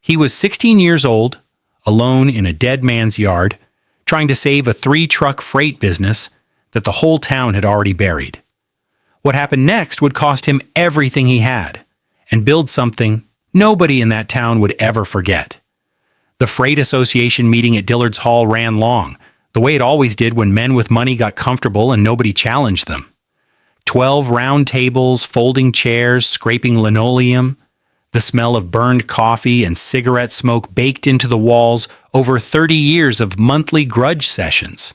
He was 16 years old, alone in a dead man's yard, trying to save a 3-truck freight business that the whole town had already buried. What happened next would cost him everything he had and build something nobody in that town would ever forget. The Freight Association meeting at Dillard's Hall ran long, the way it always did when men with money got comfortable and nobody challenged them. 12 round tables, folding chairs, scraping linoleum, the smell of burned coffee and cigarette smoke baked into the walls over 30 years of monthly grudge sessions.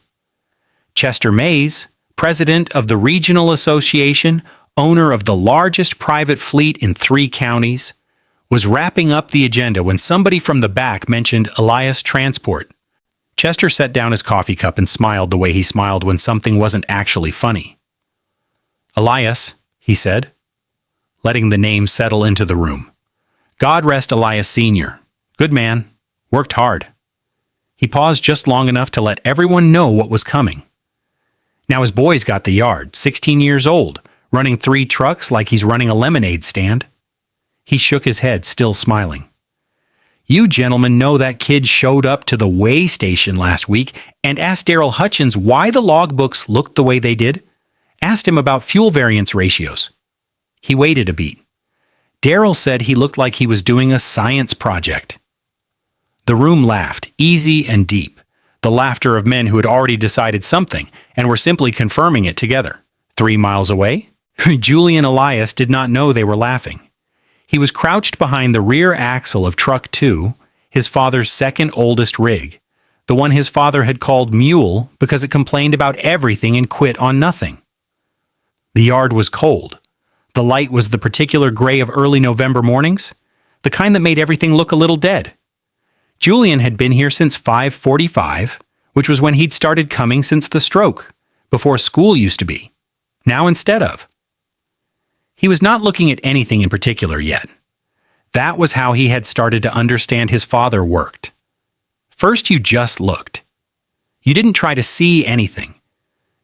Chester Mays, president of the Regional Association, owner of the largest private fleet in 3 counties, was wrapping up the agenda when somebody from the back mentioned Elias Transport. Chester set down his coffee cup and smiled the way he smiled when something wasn't actually funny. "Elias," he said, letting the name settle into the room. "God rest Elias Sr. Good man. Worked hard." He paused just long enough to let everyone know what was coming. Now his boy's got the yard, 16 years old, running 3 trucks like he's running a lemonade stand. He shook his head, still smiling. "You gentlemen know that kid showed up to the weigh station last week and asked Darrell Hutchins why the logbooks looked the way they did. Asked him about fuel variance ratios." He waited a beat. Darrell said he looked like he was doing a science project. The room laughed, easy and deep, the laughter of men who had already decided something and were simply confirming it together. 3 miles away, Julian Elias did not know they were laughing. He was crouched behind the rear axle of Truck 2, his father's second oldest rig, the one his father had called Mule because it complained about everything and quit on nothing. The yard was cold. The light was the particular gray of early November mornings, the kind that made everything look a little dead. Julian had been here since 5:45, which was when he'd started coming since the stroke, before school used to be. Now instead of. He was not looking at anything in particular yet. That was how he had started to understand his father worked. First you just looked. You didn't try to see anything.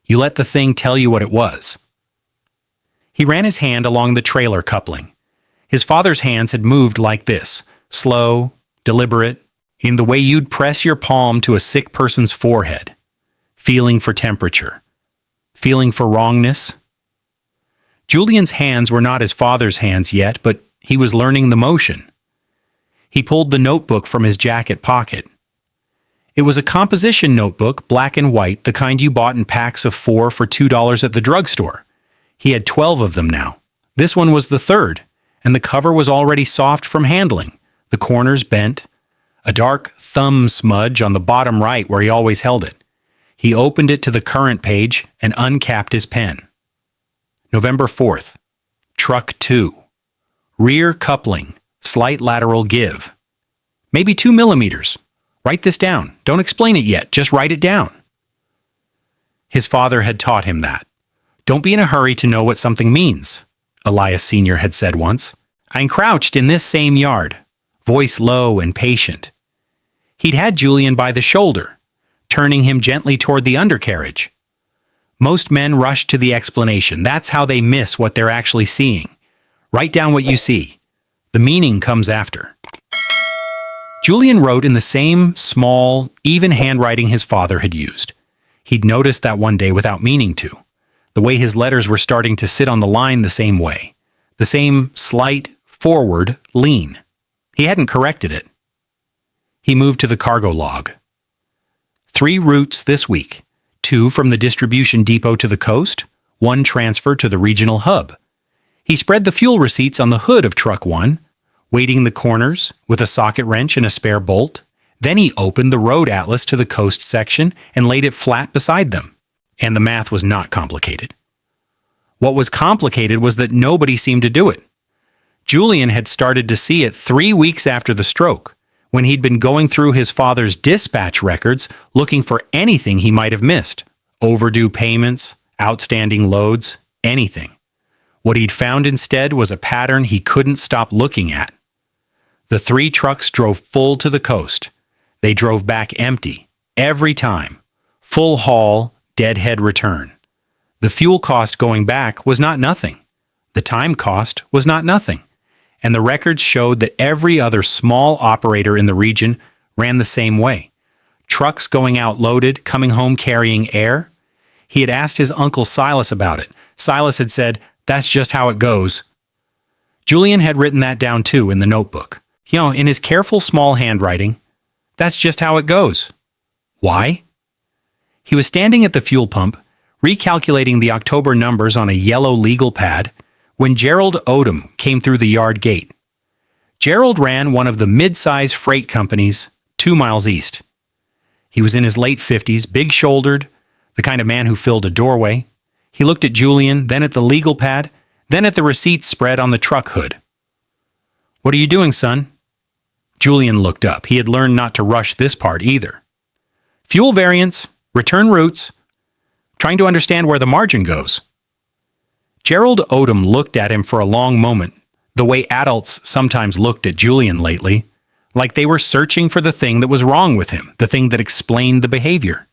You let the thing tell you what it was. He ran his hand along the trailer coupling. His father's hands had moved like this, slow, deliberate, in the way you'd press your palm to a sick person's forehead, feeling for temperature, feeling for wrongness. Julian's hands were not his father's hands yet, but he was learning the motion. He pulled the notebook from his jacket pocket. It was a composition notebook, black and white, the kind you bought in packs of 4 for $2 at the drugstore. He had 12 of them now. This one was the third, and the cover was already soft from handling, the corners bent, a dark thumb smudge on the bottom right where he always held it. He opened it to the current page and uncapped his pen. November 4th, Truck 2. Rear coupling, slight lateral give. Maybe 2 millimeters. Write this down. Don't explain it yet. Just write it down. His father had taught him that. Don't be in a hurry to know what something means, Elias Sr. had said once. I crouched in this same yard, voice low and patient. He'd had Julian by the shoulder, turning him gently toward the undercarriage. Most men rush to the explanation. That's how they miss what they're actually seeing. Write down what you see. The meaning comes after. Julian wrote in the same small, even handwriting his father had used. He'd noticed that one day without meaning to. The way his letters were starting to sit on the line the same way. The same slight, forward lean. He hadn't corrected it. He moved to the cargo log. 3 routes this week. 2 from the distribution depot to the coast, 1 transfer to the regional hub. He spread the fuel receipts on the hood of Truck 1, weighting the corners with a socket wrench and a spare bolt. Then he opened the road atlas to the coast section and laid it flat beside them. And the math was not complicated. What was complicated was that nobody seemed to do it. Julian had started to see it 3 weeks after the stroke, when he'd been going through his father's dispatch records looking for anything he might have missed. Overdue payments, outstanding loads, anything. What he'd found instead was a pattern he couldn't stop looking at. The 3 trucks drove full to the coast. They drove back empty, every time. Full haul, deadhead return. The fuel cost going back was not nothing. The time cost was not nothing. and the records showed that every other small operator in the region ran the same way. Trucks going out loaded, coming home carrying air. He had asked his uncle Silas about it. Silas had said, "That's just how it goes." Julian had written that down too in the notebook. In his careful small handwriting, "That's just how it goes." Why? He was standing at the fuel pump, recalculating the October numbers on a yellow legal pad, when Gerald Odom came through the yard gate. Gerald ran one of the mid-size freight companies 2 miles east. He was in his late 50s, big-shouldered, the kind of man who filled a doorway. He looked at Julian, then at the legal pad, then at the receipts spread on the truck hood. "What are you doing, son?" Julian looked up. He had learned not to rush this part either. "Fuel variants, return routes, trying to understand where the margin goes." Gerald Odom looked at him for a long moment, the way adults sometimes looked at Julian lately, like they were searching for the thing that was wrong with him, the thing that explained the behavior.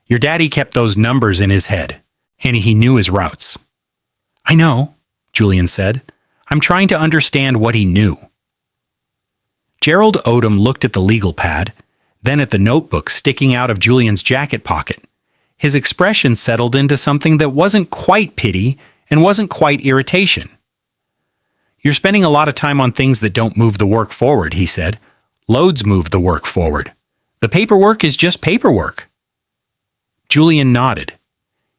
"Your daddy kept those numbers in his head, and he knew his routes." "I know," Julian said. "I'm trying to understand what he knew." Gerald Odom looked at the legal pad, then at the notebook sticking out of Julian's jacket pocket. His expression settled into something that wasn't quite pity and wasn't quite irritation. "You're spending a lot of time on things that don't move the work forward," he said. "Loads move the work forward. The paperwork is just paperwork." Julian nodded.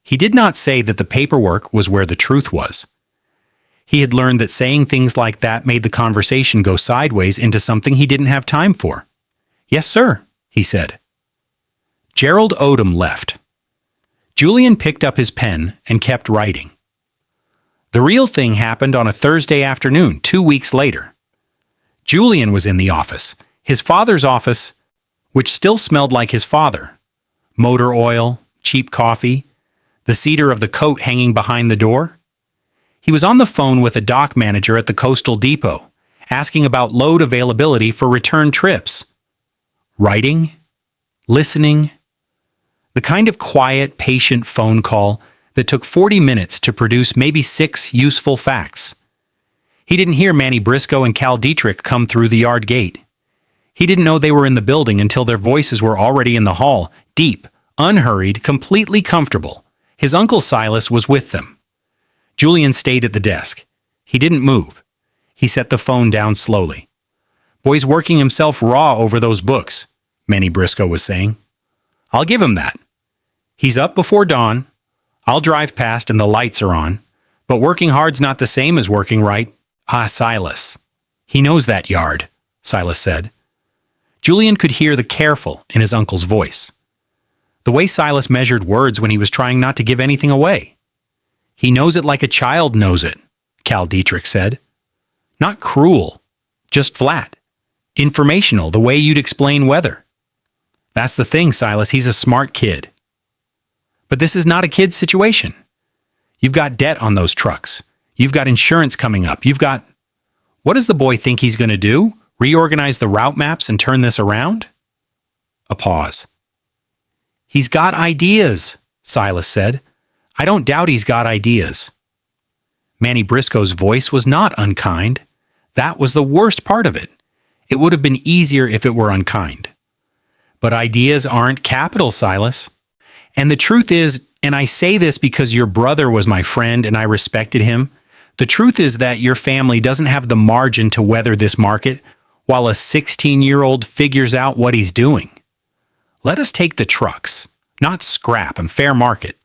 He did not say that the paperwork was where the truth was. He had learned that saying things like that made the conversation go sideways into something he didn't have time for. "Yes, sir," he said. Gerald Odom left. Julian picked up his pen and kept writing. The real thing happened on a Thursday afternoon, 2 weeks later. Julian was in the office, his father's office, which still smelled like his father. Motor oil, cheap coffee, the cedar of the coat hanging behind the door. He was on the phone with a dock manager at the coastal depot, asking about load availability for return trips. Writing, listening, the kind of quiet, patient phone call that took 40 minutes to produce maybe 6 useful facts. He didn't hear Manny Briscoe and Cal Dietrich come through the yard gate. He didn't know they were in the building until their voices were already in the hall, deep, unhurried, completely comfortable. His uncle Silas was with them. Julian stayed at the desk. He didn't move. He set the phone down slowly. "Boy's working himself raw over those books," Manny Briscoe was saying. "I'll give him that. He's up before dawn. I'll drive past and the lights are on. But working hard's not the same as working right. Ah, Silas." "He knows that yard," Silas said. Julian could hear the careful in his uncle's voice. The way Silas measured words when he was trying not to give anything away. "He knows it like a child knows it," Cal Dietrich said. "Not cruel, just flat. Informational, the way you'd explain weather." "That's the thing, Silas, he's a smart kid." "But this is not a kid's situation. You've got debt on those trucks. You've got insurance coming up. You've got..." "What does the boy think he's going to do? Reorganize the route maps and turn this around?" A pause. "He's got ideas," Silas said. "I don't doubt he's got ideas." Manny Briscoe's voice was not unkind. That was the worst part of it. It would have been easier if it were unkind. "But ideas aren't capital, Silas. And the truth is, and I say this because your brother was my friend and I respected him, the truth is that your family doesn't have the margin to weather this market while a 16-year-old figures out what he's doing. Let us take the trucks, not scrap and fair market.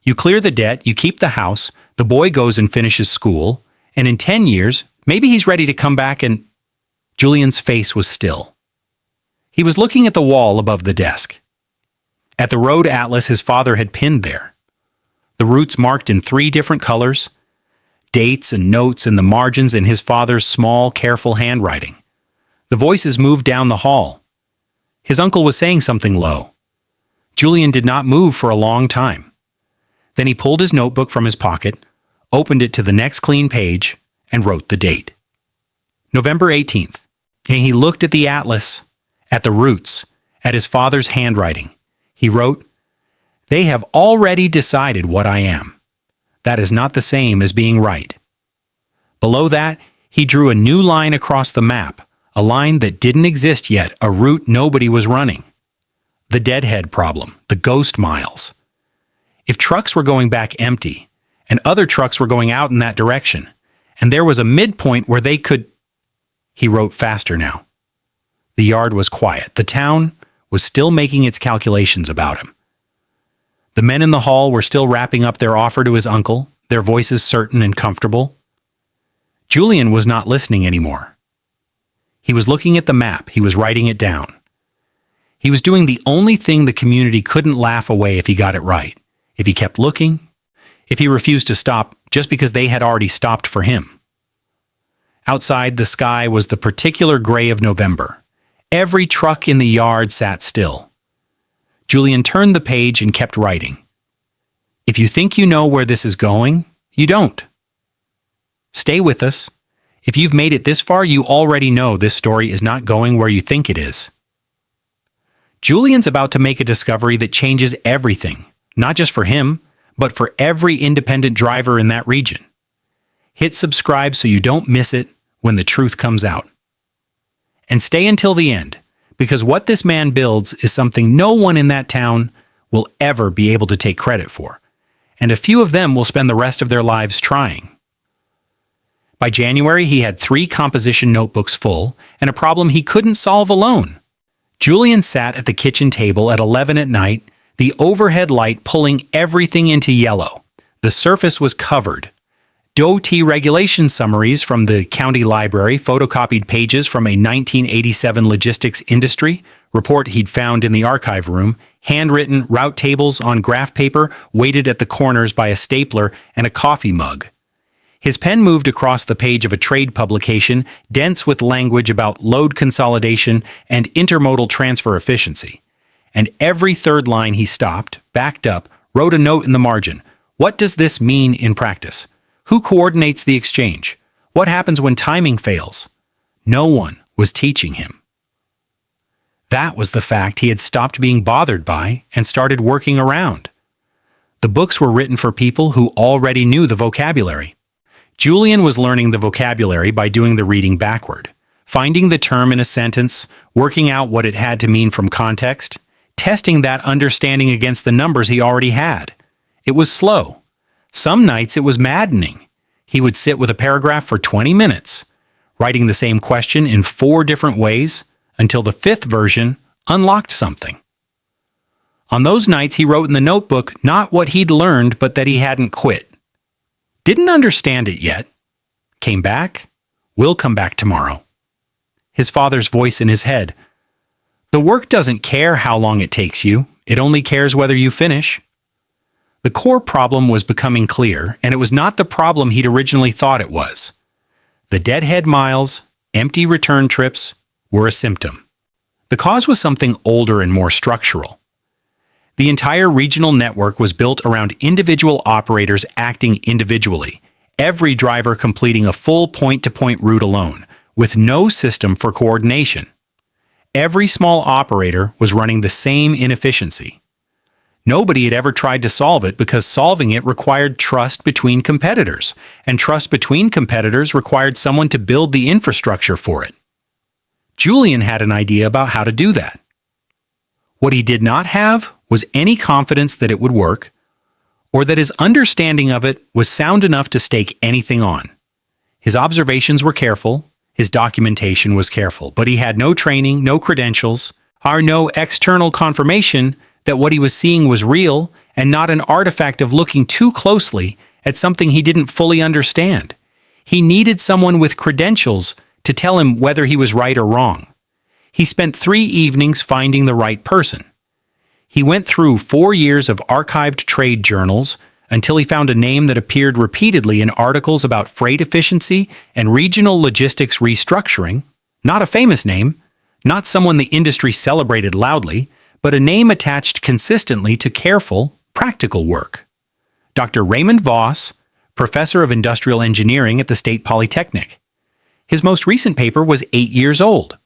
You clear the debt, you keep the house, the boy goes and finishes school, and in 10 years, maybe he's ready to come back and..." Julian's face was still. He was looking at the wall above the desk. At the road atlas his father had pinned there. The routes marked in 3 different colors, dates and notes in the margins in his father's small, careful handwriting. The voices moved down the hall. His uncle was saying something low. Julian did not move for a long time. Then he pulled his notebook from his pocket, opened it to the next clean page, and wrote the date. November 18th. And he looked at the atlas, at the routes, at his father's handwriting. He wrote, "They have already decided what I am. That is not the same as being right." Below that, He drew a new line across the map, a line that didn't exist yet, a route nobody was running. The deadhead problem, the ghost miles. If trucks were going back empty, and other trucks were going out in that direction, and there was a midpoint where they could... He wrote faster now. The yard was quiet. The town was still making its calculations about him. The men in the hall were still wrapping up their offer to his uncle, their voices certain and comfortable. Julian was not listening anymore. He was looking at the map. He was writing it down. He was doing the only thing the community couldn't laugh away if he got it right, if he kept looking, if he refused to stop just because they had already stopped for him. Outside, the sky was the particular gray of November. Every truck in the yard sat still. Julian turned the page and kept writing. If you think you know where this is going, you don't. Stay with us. If you've made it this far, you already know this story is not going where you think it is. Julian's about to make a discovery that changes everything, not just for him, but for every independent driver in that region. Hit subscribe so you don't miss it when the truth comes out. And stay until the end, because what this man builds is something no one in that town will ever be able to take credit for, and a few of them will spend the rest of their lives trying. By January, he had 3 composition notebooks full and a problem he couldn't solve alone. Julian sat at the kitchen table at 11 at night, the overhead light pulling everything into yellow. The surface was covered. DOT regulation summaries from the county library, photocopied pages from a 1987 logistics industry report he'd found in the archive room, handwritten route tables on graph paper weighted at the corners by a stapler and a coffee mug. His pen moved across the page of a trade publication, dense with language about load consolidation and intermodal transfer efficiency. And every third line he stopped, backed up, wrote a note in the margin. What does this mean in practice? Who coordinates the exchange? What happens when timing fails? No one was teaching him. That was the fact he had stopped being bothered by and started working around. The books were written for people who already knew the vocabulary. Julian was learning the vocabulary by doing the reading backward, finding the term in a sentence, working out what it had to mean from context, testing that understanding against the numbers he already had. It was slow. Some nights it was maddening. He would sit with a paragraph for 20 minutes, writing the same question in 4 different ways until the 5th version unlocked something. On those nights, he wrote in the notebook not what he'd learned, but that he hadn't quit. Didn't understand it yet. Came back. Will come back tomorrow. His father's voice in his head. The work doesn't care how long it takes you. It only cares whether you finish. The core problem was becoming clear, and it was not the problem he'd originally thought it was. The deadhead miles, empty return trips, were a symptom. The cause was something older and more structural. The entire regional network was built around individual operators acting individually, every driver completing a full point-to-point route alone, with no system for coordination. Every small operator was running the same inefficiency. Nobody had ever tried to solve it because solving it required trust between competitors, and trust between competitors required someone to build the infrastructure for it. Julian had an idea about how to do that. What he did not have was any confidence that it would work, or that his understanding of it was sound enough to stake anything on. His observations were careful, his documentation was careful, but he had no training, no credentials, or no external confirmation that what he was seeing was real and not an artifact of looking too closely at something he didn't fully understand. He needed someone with credentials to tell him whether he was right or wrong. He spent 3 evenings finding the right person. He went through 4 years of archived trade journals until he found a name that appeared repeatedly in articles about freight efficiency and regional logistics restructuring. Not a famous name, not someone the industry celebrated loudly, but a name attached consistently to careful, practical work. Dr. Raymond Voss, professor of industrial engineering at the State Polytechnic. His most recent paper was 8 years old.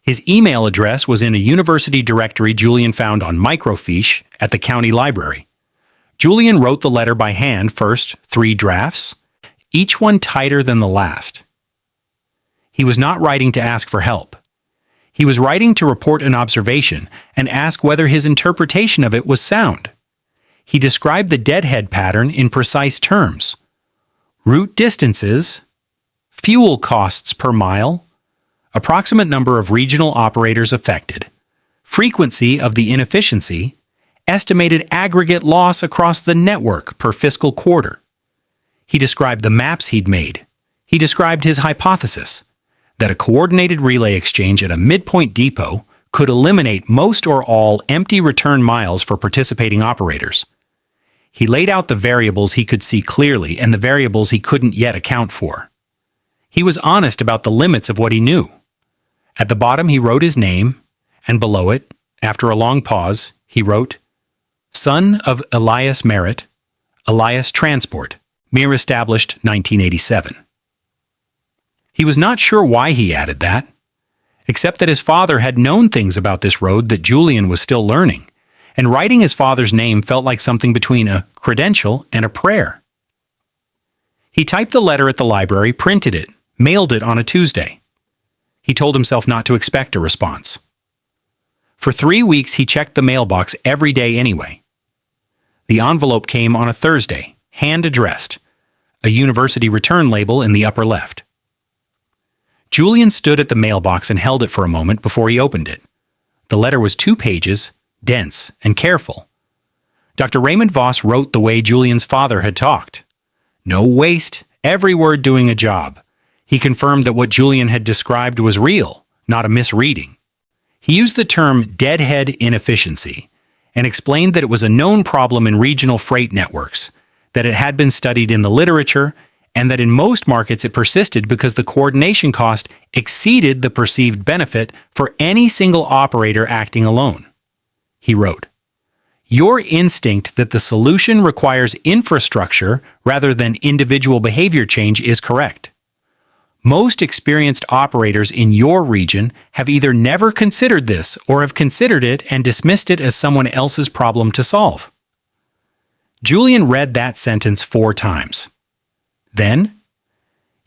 His email address was in a university directory Julian found on microfiche at the county library. Julian wrote the letter by hand first, 3 drafts, each one tighter than the last. He was not writing to ask for help. He was writing to report an observation and ask whether his interpretation of it was sound. He described the deadhead pattern in precise terms. Route distances, fuel costs per mile, approximate number of regional operators affected, frequency of the inefficiency, estimated aggregate loss across the network per fiscal quarter. He described the maps he'd made. He described his hypothesis that a coordinated relay exchange at a midpoint depot could eliminate most or all empty return miles for participating operators. He laid out the variables he could see clearly and the variables he couldn't yet account for. He was honest about the limits of what he knew. At the bottom he wrote his name, and below it, after a long pause, he wrote, "Son of Elias Merritt, Elias Transport, Mir established 1987. He was not sure why he added that, except that his father had known things about this road that Julian was still learning, and writing his father's name felt like something between a credential and a prayer. He typed the letter at the library, printed it, mailed it on a Tuesday. He told himself not to expect a response. For 3 weeks he checked the mailbox every day anyway. The envelope came on a Thursday, hand-addressed, a university return label in the upper left. Julian stood at the mailbox and held it for a moment before he opened it. The letter was 2 pages, dense and careful. Dr. Raymond Voss wrote the way Julian's father had talked. No waste, every word doing a job. He confirmed that what Julian had described was real, not a misreading. He used the term deadhead inefficiency and explained that it was a known problem in regional freight networks, that it had been studied in the literature, and that in most markets it persisted because the coordination cost exceeded the perceived benefit for any single operator acting alone. He wrote, "Your instinct that the solution requires infrastructure rather than individual behavior change is correct. Most experienced operators in your region have either never considered this or have considered it and dismissed it as someone else's problem to solve." Julian read that sentence 4 times. Then,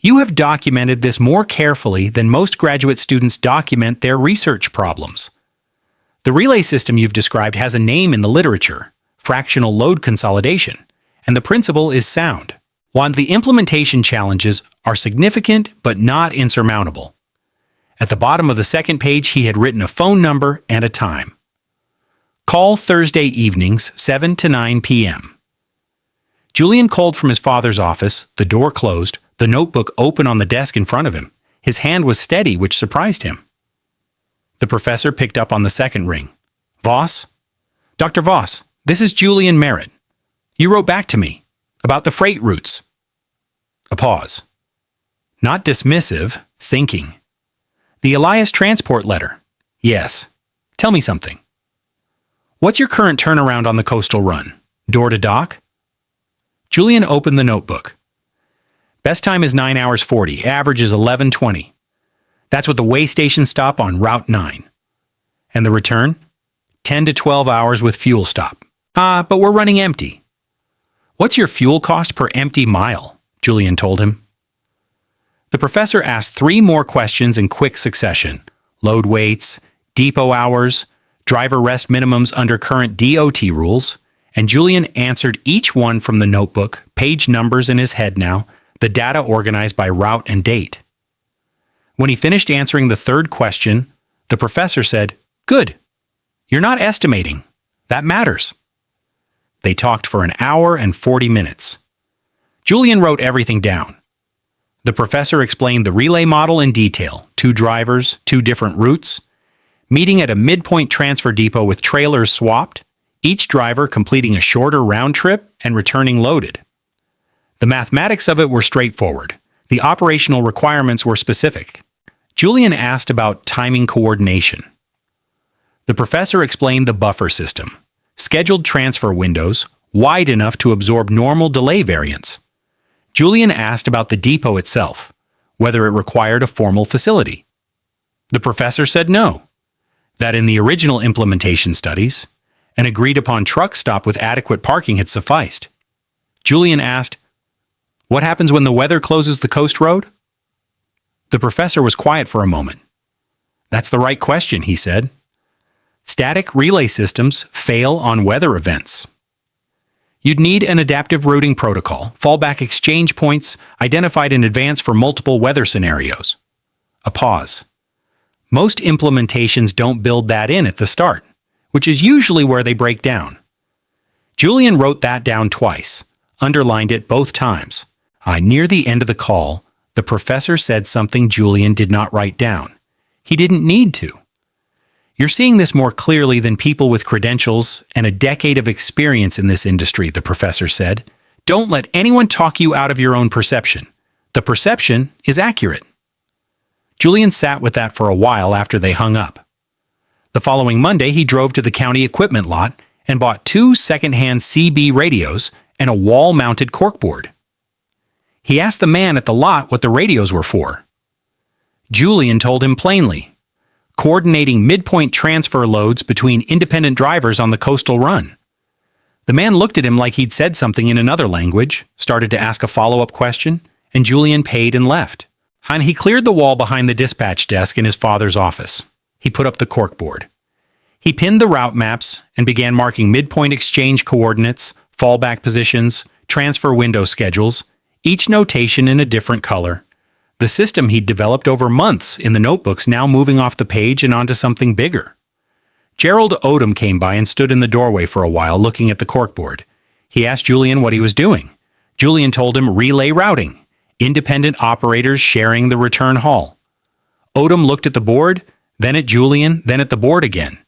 "You have documented this more carefully than most graduate students document their research problems. The relay system you've described has a name in the literature, fractional load consolidation, and the principle is sound, while the implementation challenges are significant but not insurmountable." At the bottom of the second page he had written a phone number and a time. "Call Thursday evenings, 7 to 9 p.m. Julian called from his father's office, the door closed, the notebook open on the desk in front of him. His hand was steady, which surprised him. The professor picked up on the second ring. "Voss? Dr. Voss, this is Julian Merritt. You wrote back to me about the freight routes." A pause. Not dismissive, thinking. "The Elias Transport letter." "Yes. Tell me something." "What's your current turnaround on the coastal run? Door to dock?" Julian opened the notebook. "Best time is 9 hours 40, average is 11:20. That's what the way station stop on Route 9. And the return? 10 to 12 hours with fuel stop. But we're running empty." "What's your fuel cost per empty mile?" Julian told him. The professor asked 3 more questions in quick succession. Load weights, depot hours, driver rest minimums under current DOT rules, and Julian answered each one from the notebook, page numbers in his head now, the data organized by route and date. When he finished answering the 3rd question, the professor said, "Good. You're not estimating. That matters." They talked for an hour and 40 minutes. Julian wrote everything down. The professor explained the relay model in detail, 2 drivers, 2 different routes, meeting at a midpoint transfer depot with trailers swapped, each driver completing a shorter round trip and returning loaded. The mathematics of it were straightforward. The operational requirements were specific. Julian asked about timing coordination. The professor explained the buffer system, scheduled transfer windows, wide enough to absorb normal delay variance. Julian asked about the depot itself, whether it required a formal facility. The professor said no, that in the original implementation studies, an agreed-upon truck stop with adequate parking had sufficed. Julian asked, "What happens when the weather closes the coast road?" The professor was quiet for a moment. "That's the right question," he said. "Static relay systems fail on weather events. You'd need an adaptive routing protocol, fallback exchange points identified in advance for multiple weather scenarios." A pause. "Most implementations don't build that in at the start, which is usually where they break down." Julian wrote that down twice, underlined it both times. Near the end of the call, the professor said something Julian did not write down. He didn't need to. "You're seeing this more clearly than people with credentials and a decade of experience in this industry," the professor said. "Don't let anyone talk you out of your own perception. The perception is accurate." Julian sat with that for a while after they hung up. The following Monday, he drove to the county equipment lot and bought 2 second-hand CB radios and a wall-mounted corkboard. He asked the man at the lot what the radios were for. Julian told him plainly, "Coordinating midpoint transfer loads between independent drivers on the coastal run." The man looked at him like he'd said something in another language, started to ask a follow-up question, and Julian paid and left. He cleared the wall behind the dispatch desk in his father's office. He put up the corkboard. He pinned the route maps and began marking midpoint exchange coordinates, fallback positions, transfer window schedules, each notation in a different color. The system he'd developed over months in the notebooks now moving off the page and onto something bigger. Gerald Odom came by and stood in the doorway for a while looking at the corkboard. He asked Julian what he was doing. Julian told him relay routing, independent operators sharing the return haul. Odom looked at the board, then at Julian, then at the board again.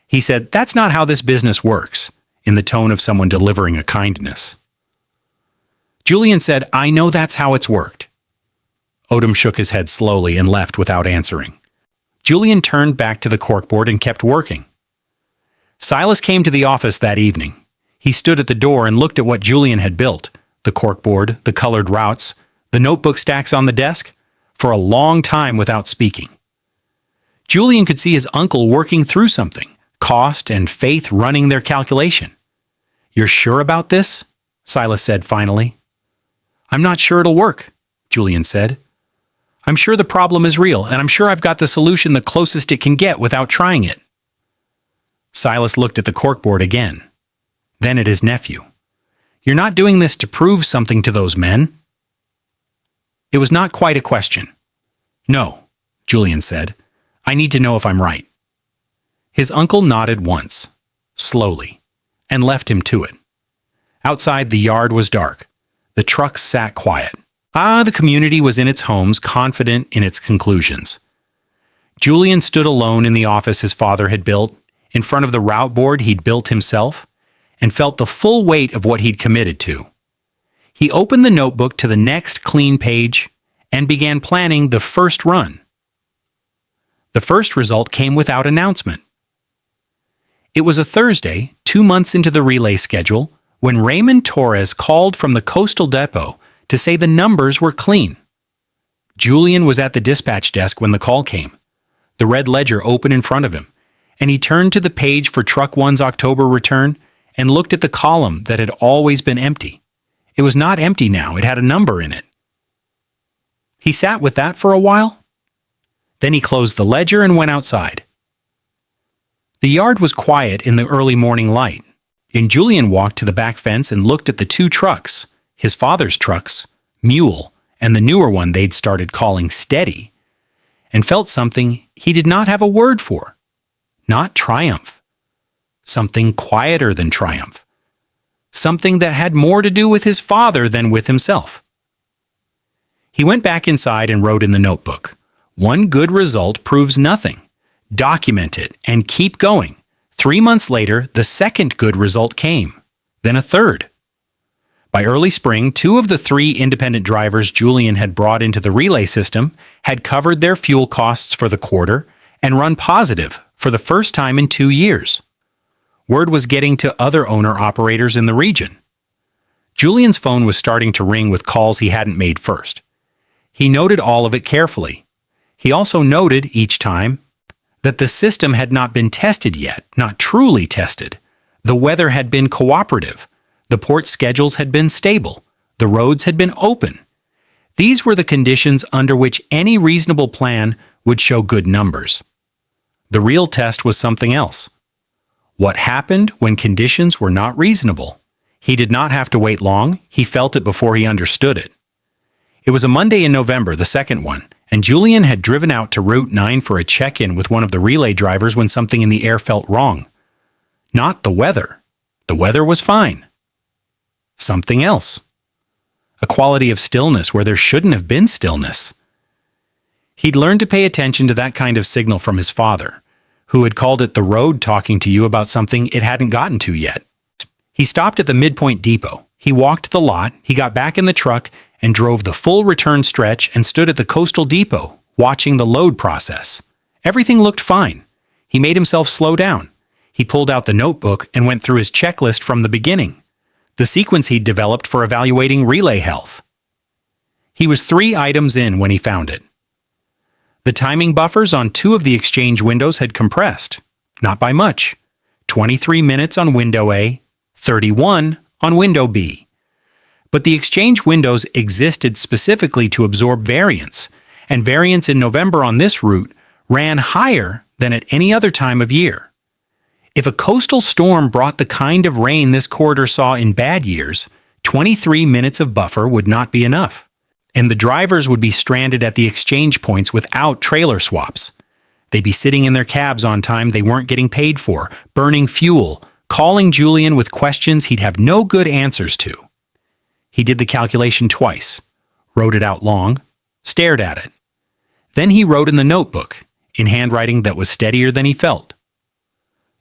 He said, "That's not how this business works," in the tone of someone delivering a kindness. Julian said, "I know that's how it's worked." Odom shook his head slowly and left without answering. Julian turned back to the corkboard and kept working. Silas came to the office that evening. He stood at the door and looked at what Julian had built, the corkboard, the colored routes, the notebook stacks on the desk, for a long time without speaking. Julian could see his uncle working through something, cost and faith running their calculation. "You're sure about this?" Silas said finally. "I'm not sure it'll work," Julian said. "I'm sure the problem is real, and I'm sure I've got the solution the closest it can get without trying it." Silas looked at the corkboard again, then at his nephew. "You're not doing this to prove something to those men?" It was not quite a question. "No," Julian said. "I need to know if I'm right." His uncle nodded once, slowly, and left him to it. Outside, the yard was dark. The trucks sat quiet. The community was in its homes, confident in its conclusions. Julian stood alone in the office his father had built, in front of the route board he'd built himself, and felt the full weight of what he'd committed to. He opened the notebook to the next clean page and began planning the first run. The first result came without announcement. It was a Thursday, 2 months into the relay schedule, when Raymond Torres called from the coastal depot to say the numbers were clean. Julian was at the dispatch desk when the call came, the red ledger open in front of him, and he turned to the page for Truck 1's October return and looked at the column that had always been empty. It was not empty now, it had a number in it. He sat with that for a while. Then he closed the ledger and went outside. The yard was quiet in the early morning light, and Julian walked to the back fence and looked at the 2 trucks, his father's trucks, Mule, and the newer one they'd started calling Steady, and felt something he did not have a word for. Not triumph. Something quieter than triumph. Something that had more to do with his father than with himself. He went back inside and wrote in the notebook, "One good result proves nothing. Document it and keep going." 3 months later, the second good result came, then a third. By early spring, 2 of the 3 independent drivers Julian had brought into the relay system had covered their fuel costs for the quarter and run positive for the first time in 2 years. Word was getting to other owner-operators in the region. Julian's phone was starting to ring with calls he hadn't made first. He noted all of it carefully. He also noted, each time, that the system had not been tested yet, not truly tested. The weather had been cooperative. The port schedules had been stable. The roads had been open. These were the conditions under which any reasonable plan would show good numbers. The real test was something else. What happened when conditions were not reasonable? He did not have to wait long. He felt it before he understood it. It was a Monday in November, the second one, and Julian had driven out to Route 9 for a check-in with one of the relay drivers when something in the air felt wrong. Not the weather. The weather was fine. Something else. A quality of stillness where there shouldn't have been stillness. He'd learned to pay attention to that kind of signal from his father, who had called it the road talking to you about something it hadn't gotten to yet. He stopped at the midpoint depot. He walked the lot, he got back in the truck, and drove the full return stretch and stood at the coastal depot, watching the load process. Everything looked fine. He made himself slow down. He pulled out the notebook and went through his checklist from the beginning, the sequence he'd developed for evaluating relay health. He was 3 items in when he found it. The timing buffers on 2 of the exchange windows had compressed, not by much. 23 minutes on window A, 31 on window B. But the exchange windows existed specifically to absorb variance, and variance in November on this route ran higher than at any other time of year. If a coastal storm brought the kind of rain this corridor saw in bad years, 23 minutes of buffer would not be enough, and the drivers would be stranded at the exchange points without trailer swaps. They'd be sitting in their cabs on time they weren't getting paid for, burning fuel, calling Julian with questions he'd have no good answers to. He did the calculation twice, wrote it out long, stared at it. Then he wrote in the notebook, in handwriting that was steadier than he felt.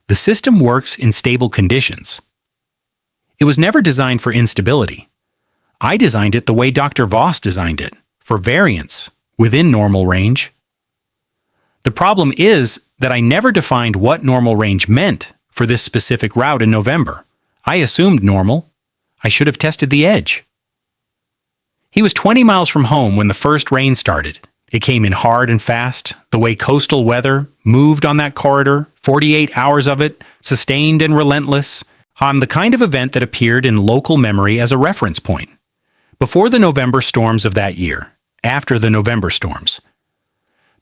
The system works in stable conditions. It was never designed for instability. I designed it the way Dr. Voss designed it, for variance, within normal range. The problem is that I never defined what normal range meant for this specific route in November. I assumed normal. I should have tested the edge. He was 20 miles from home when the first rain started. It came in hard and fast, the way coastal weather moved on that corridor, 48 hours of it, sustained and relentless, on the kind of event that appeared in local memory as a reference point. Before the November storms of that year, after the November storms.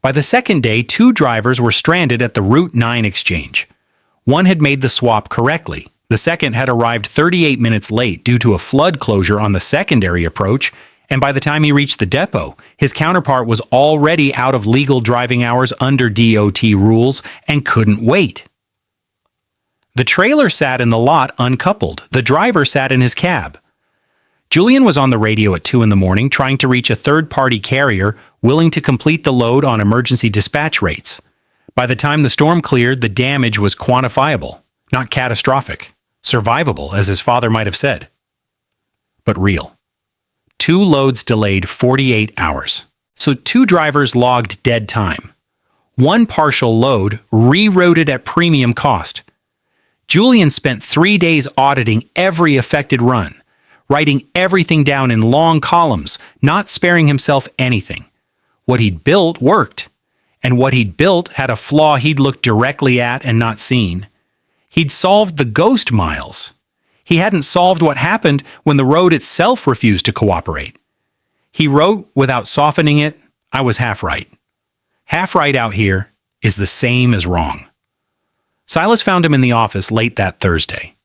By the second day, 2 drivers were stranded at the Route 9 exchange. One had made the swap correctly. The second had arrived 38 minutes late due to a flood closure on the secondary approach, and by the time he reached the depot, his counterpart was already out of legal driving hours under DOT rules and couldn't wait. The trailer sat in the lot uncoupled. The driver sat in his cab. Julian was on the radio at 2 in the morning trying to reach a third-party carrier willing to complete the load on emergency dispatch rates. By the time the storm cleared, the damage was quantifiable, not catastrophic, survivable, as his father might have said, but real. 2 loads delayed 48 hours, so 2 drivers logged dead time. 1 partial load rerouted at premium cost. Julian spent 3 days auditing every affected run, writing everything down in long columns, not sparing himself anything. What he'd built worked, and what he'd built had a flaw he'd looked directly at and not seen. He'd solved the ghost miles. He hadn't solved what happened when the road itself refused to cooperate. He wrote, without softening it, I was half right. Half right out here is the same as wrong. Silas found him in the office late that Thursday.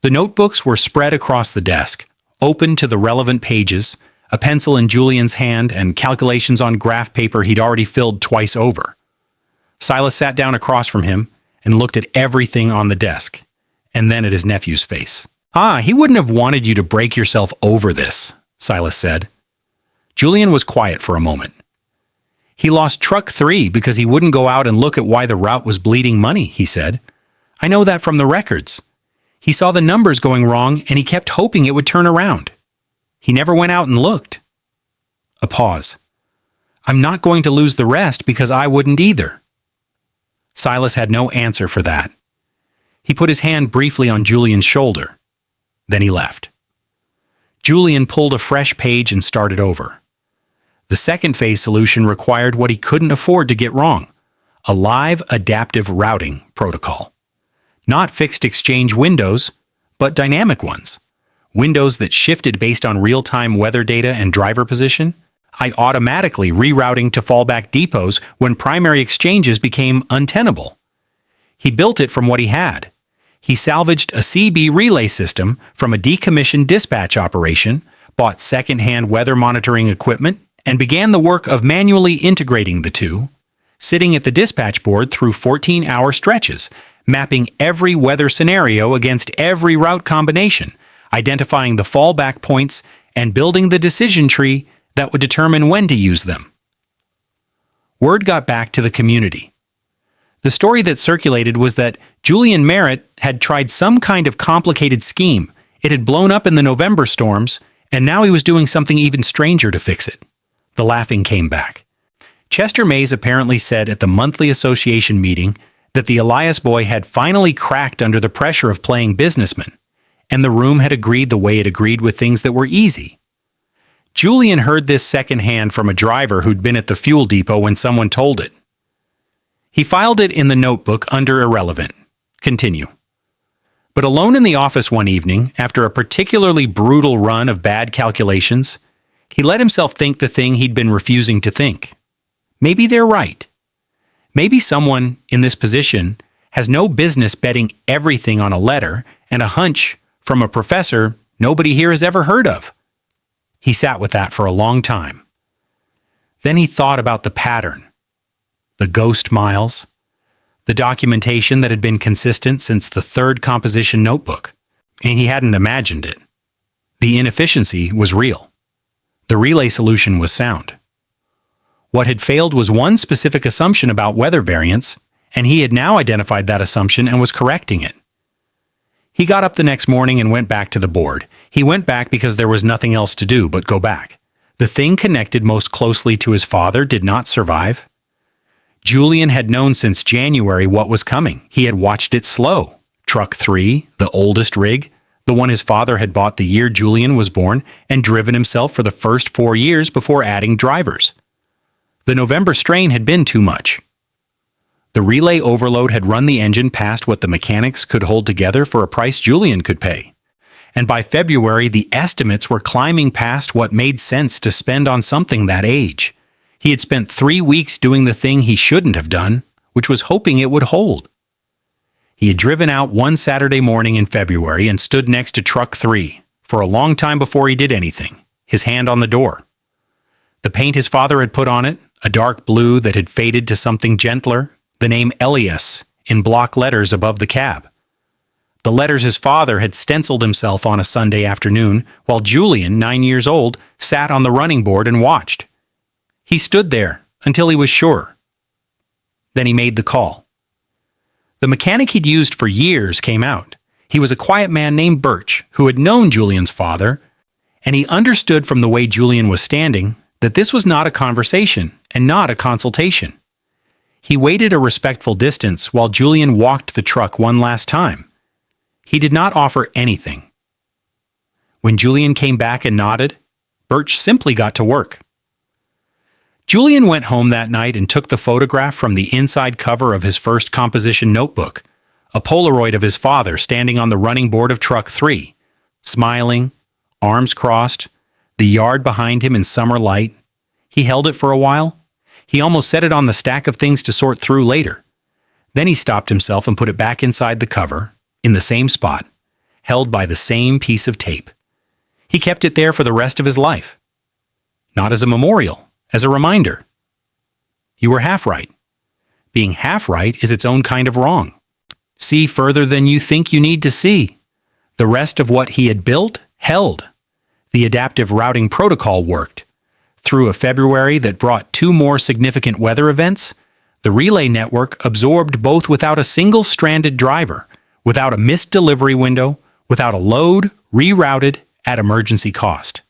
The notebooks were spread across the desk, open to the relevant pages, a pencil in Julian's hand, and calculations on graph paper he'd already filled twice over. Silas sat down across from him and looked at everything on the desk, and then at his nephew's face. He wouldn't have wanted you to break yourself over this, Silas said. Julian was quiet for a moment. He lost truck 3 because he wouldn't go out and look at why the route was bleeding money, he said. I know that from the records. He saw the numbers going wrong and he kept hoping it would turn around. He never went out and looked. A pause. I'm not going to lose the rest because I wouldn't either. Silas had no answer for that. He put his hand briefly on Julian's shoulder. Then he left. Julian pulled a fresh page and started over. The second phase solution required what he couldn't afford to get wrong, a live adaptive routing protocol. Not fixed exchange windows, but dynamic ones. Windows that shifted based on real-time weather data and driver position, automatically rerouting to fallback depots when primary exchanges became untenable. He built it from what he had. He salvaged a CB relay system from a decommissioned dispatch operation, bought second-hand weather monitoring equipment, and began the work of manually integrating the two, sitting at the dispatch board through 14-hour stretches, mapping every weather scenario against every route combination, identifying the fallback points, and building the decision tree that would determine when to use them. Word got back to the community. The story that circulated was that Julian Merritt had tried some kind of complicated scheme. It had blown up in the November storms, and now he was doing something even stranger to fix it. The laughing came back. Chester Mays apparently said at the monthly association meeting that the Elias boy had finally cracked under the pressure of playing businessman, and the room had agreed the way it agreed with things that were easy. Julian heard this secondhand from a driver who'd been at the fuel depot when someone told it. He filed it in the notebook under irrelevant. Continue. But alone in the office one evening, after a particularly brutal run of bad calculations, he let himself think the thing he'd been refusing to think. Maybe they're right. Maybe someone in this position has no business betting everything on a letter and a hunch from a professor nobody here has ever heard of. He sat with that for a long time. Then he thought about the pattern, the ghost miles, the documentation that had been consistent since the third composition notebook, and he hadn't imagined it. The inefficiency was real. The relay solution was sound. What had failed was one specific assumption about weather variance, and he had now identified that assumption and was correcting it. He got up the next morning and went back to the board. He went back because there was nothing else to do but go back. The thing connected most closely to his father did not survive. Julian had known since January what was coming. He had watched it slow. Truck 3, the oldest rig, the one his father had bought the year Julian was born, and driven himself for the first 4 years before adding drivers. The November strain had been too much. The relay overload had run the engine past what the mechanics could hold together for a price Julian could pay. And by February, the estimates were climbing past what made sense to spend on something that age. He had spent 3 weeks doing the thing he shouldn't have done, which was hoping it would hold. He had driven out one Saturday morning in February and stood next to Truck 3 for a long time before he did anything, his hand on the door. The paint his father had put on it, a dark blue that had faded to something gentler, the name Elias in block letters above the cab. The letters his father had stenciled himself on a Sunday afternoon while Julian, 9 years old, sat on the running board and watched. He stood there until he was sure. Then he made the call. The mechanic he'd used for years came out. He was a quiet man named Birch who had known Julian's father, and he understood from the way Julian was standing that this was not a conversation and not a consultation. He waited a respectful distance while Julian walked the truck one last time. He did not offer anything. When Julian came back and nodded, Birch simply got to work. Julian went home that night and took the photograph from the inside cover of his first composition notebook, a Polaroid of his father standing on the running board of Truck 3, smiling, arms crossed, the yard behind him in summer light. He held it for a while. He almost set it on the stack of things to sort through later. Then he stopped himself and put it back inside the cover, in the same spot, held by the same piece of tape. He kept it there for the rest of his life. Not as a memorial, as a reminder. You were half right. Being half right is its own kind of wrong. See further than you think you need to see. The rest of what he had built held. The adaptive routing protocol worked. Through a February that brought 2 more significant weather events, the relay network absorbed both without a single stranded driver, without a missed delivery window, without a load rerouted at emergency cost.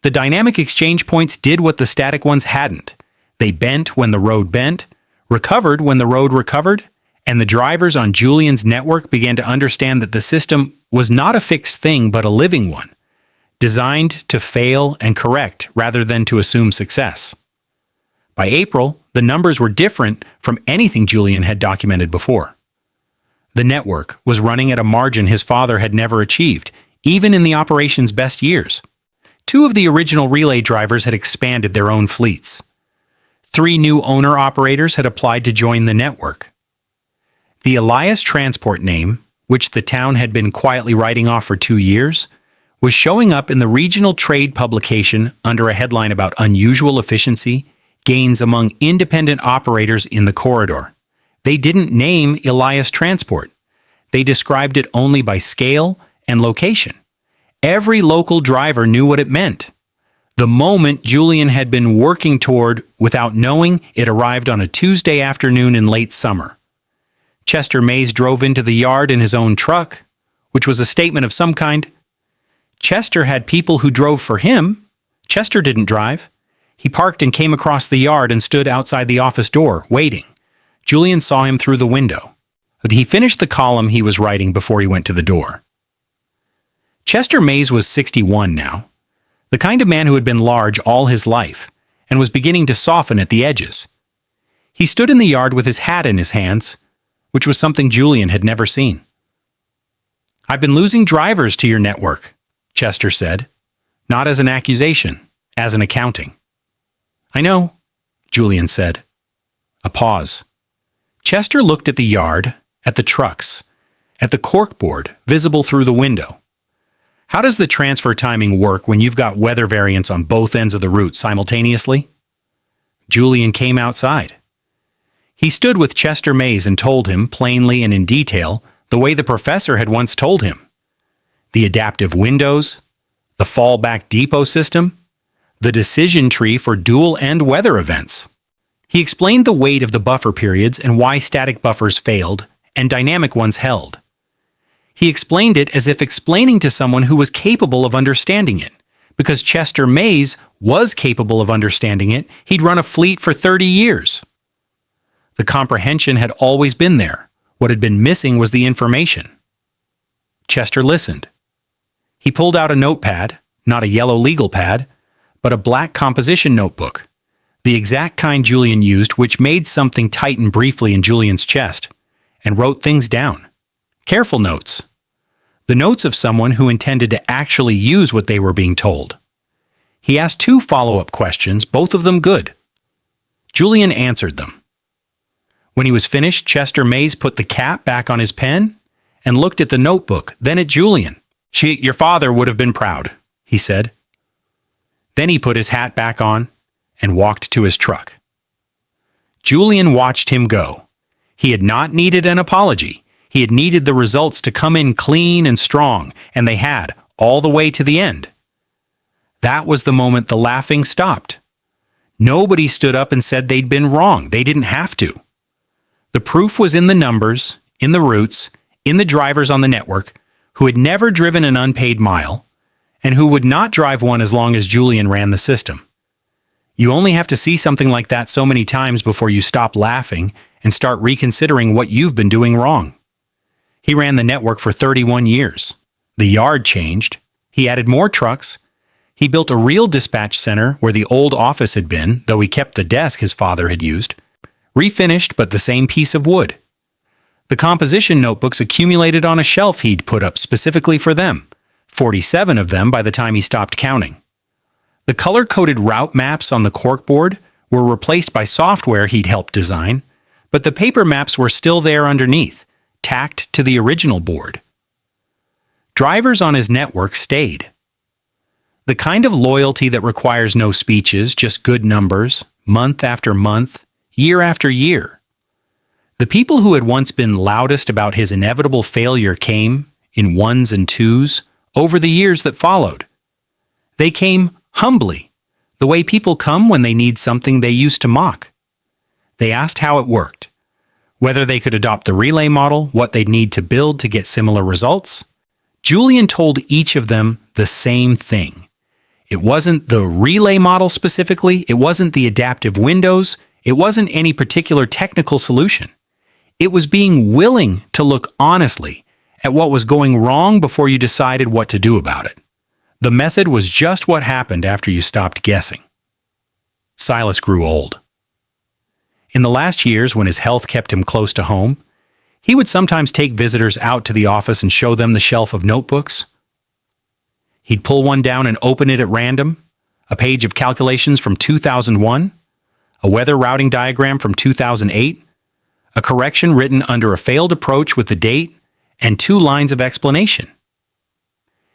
The dynamic exchange points did what the static ones hadn't. They bent when the road bent, recovered when the road recovered, and the drivers on Julian's network began to understand that the system was not a fixed thing but a living one, designed to fail and correct rather than to assume success. By April, the numbers were different from anything Julian had documented before. The network was running at a margin his father had never achieved, even in the operation's best years. Two of the original relay drivers had expanded their own fleets. 3 new owner-operators had applied to join the network. The Elias Transport name, which the town had been quietly writing off for 2 years, was showing up in the regional trade publication under a headline about unusual efficiency, gains among independent operators in the corridor. They didn't name Elias Transport. They described it only by scale and location. Every local driver knew what it meant. The moment Julian had been working toward without knowing it arrived on a Tuesday afternoon in late summer. Chester Mays drove into the yard in his own truck, which was a statement of some kind. Chester had people who drove for him. Chester didn't drive. He parked and came across the yard and stood outside the office door, waiting. Julian saw him through the window. He finished the column he was writing before he went to the door. Chester Mays was 61 now, the kind of man who had been large all his life and was beginning to soften at the edges. He stood in the yard with his hat in his hands, which was something Julian had never seen. "I've been losing drivers to your network," Chester said, not as an accusation, as an accounting. "I know," Julian said. A pause. Chester looked at the yard, at the trucks, at the corkboard visible through the window. How does the transfer timing work when you've got weather variants on both ends of the route simultaneously? Julian came outside. He stood with Chester Mays and told him, plainly and in detail, the way the professor had once told him. The adaptive windows, the fallback depot system, the decision tree for dual end weather events. He explained the weight of the buffer periods and why static buffers failed and dynamic ones held. He explained it as if explaining to someone who was capable of understanding it. Because Chester Mays was capable of understanding it, he'd run a fleet for 30 years. The comprehension had always been there. What had been missing was the information. Chester listened. He pulled out a notepad, not a yellow legal pad, but a black composition notebook, the exact kind Julian used, which made something tighten briefly in Julian's chest, and wrote things down. Careful notes. The notes of someone who intended to actually use what they were being told. He asked 2 follow-up questions, both of them good. Julian answered them. When he was finished, Chester Mays put the cap back on his pen and looked at the notebook, then at Julian. "Your father would have been proud," he said. Then he put his hat back on and walked to his truck. Julian watched him go. He had not needed an apology. He had needed the results to come in clean and strong, and they had, all the way to the end. That was the moment the laughing stopped. Nobody stood up and said they'd been wrong. They didn't have to. The proof was in the numbers, in the routes, in the drivers on the network, who had never driven an unpaid mile, and who would not drive one as long as Julian ran the system. You only have to see something like that so many times before you stop laughing and start reconsidering what you've been doing wrong. He ran the network for 31 years. The yard changed. He added more trucks. He built a real dispatch center where the old office had been, though he kept the desk his father had used. Refinished, but the same piece of wood. The composition notebooks accumulated on a shelf he'd put up specifically for them, 47 of them by the time he stopped counting. The color-coded route maps on the corkboard were replaced by software he'd helped design, but the paper maps were still there underneath, tacked to the original board. Drivers on his network stayed. The kind of loyalty that requires no speeches, just good numbers, month after month, year after year. The people who had once been loudest about his inevitable failure came, in ones and twos, over the years that followed. They came humbly, the way people come when they need something they used to mock. They asked how it worked, whether they could adopt the relay model, what they'd need to build to get similar results. Julian told each of them the same thing. It wasn't the relay model specifically, it wasn't the adaptive windows, it wasn't any particular technical solution. It was being willing to look honestly at what was going wrong before you decided what to do about it. The method was just what happened after you stopped guessing. Silas grew old. In the last years, when his health kept him close to home, he would sometimes take visitors out to the office and show them the shelf of notebooks. He'd pull one down and open it at random, a page of calculations from 2001, a weather routing diagram from 2008, a correction written under a failed approach with the date, and 2 lines of explanation.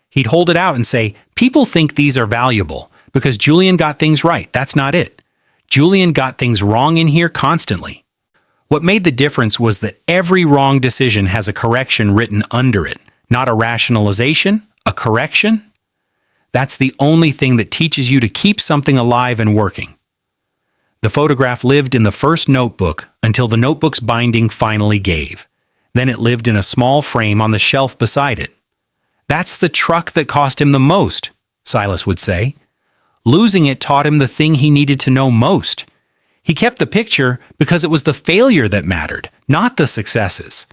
He'd hold it out and say, "People think these are valuable because Julian got things right. That's not it. Julian got things wrong in here constantly." What made the difference was that every wrong decision has a correction written under it, not a rationalization, a correction. That's the only thing that teaches you to keep something alive and working. The photograph lived in the first notebook until the notebook's binding finally gave. Then it lived in a small frame on the shelf beside it. "That's the truck that cost him the most," Silas would say. Losing it taught him the thing he needed to know most. He kept the picture because it was the failure that mattered, not the successes.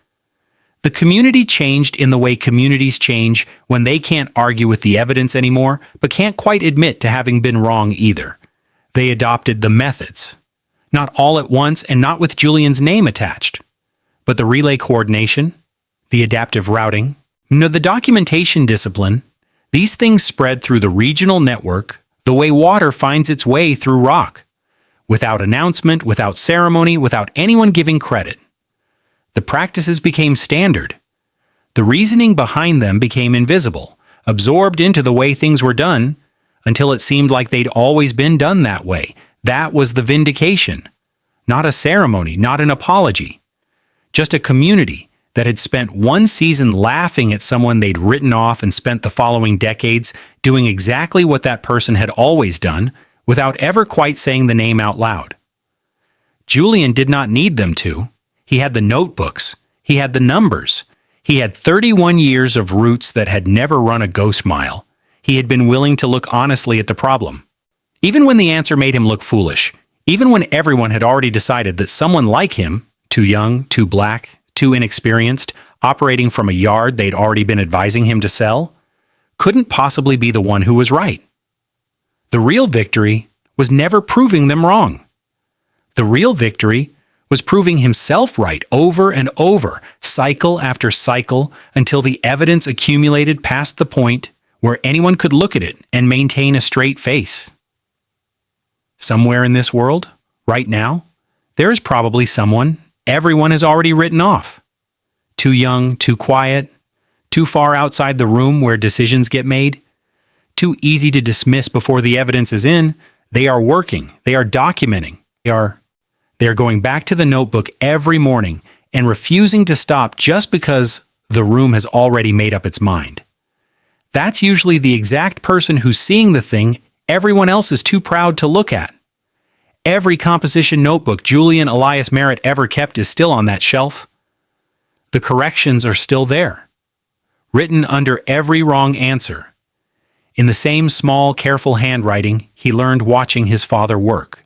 The community changed in the way communities change when they can't argue with the evidence anymore, but can't quite admit to having been wrong either. They adopted the methods. Not all at once and not with Julian's name attached. But the relay coordination, the adaptive routing, the documentation discipline, these things spread through the regional network the way water finds its way through rock. Without announcement, without ceremony, without anyone giving credit. The practices became standard. The reasoning behind them became invisible, absorbed into the way things were done, until it seemed like they'd always been done that way. That was the vindication. Not a ceremony, not an apology. Just a community that had spent one season laughing at someone they'd written off and spent the following decades doing exactly what that person had always done, without ever quite saying the name out loud. Julian did not need them to. He had the notebooks. He had the numbers. He had 31 years of roots that had never run a ghost mile. He had been willing to look honestly at the problem. Even when the answer made him look foolish, even when everyone had already decided that someone like him, too young, too black, too inexperienced, operating from a yard they'd already been advising him to sell, couldn't possibly be the one who was right. The real victory was never proving them wrong. The real victory was proving himself right over and over, cycle after cycle, until the evidence accumulated past the point where anyone could look at it and maintain a straight face. Somewhere in this world, right now, there is probably someone everyone has already written off. Too young, too quiet, too far outside the room where decisions get made, too easy to dismiss before the evidence is in. They are working, they are documenting, they are going back to the notebook every morning and refusing to stop just because the room has already made up its mind. That's usually the exact person who's seeing the thing everyone else is too proud to look at. Every composition notebook Julian Elias Merritt ever kept is still on that shelf. The corrections are still there, written under every wrong answer, in the same small, careful handwriting he learned watching his father work.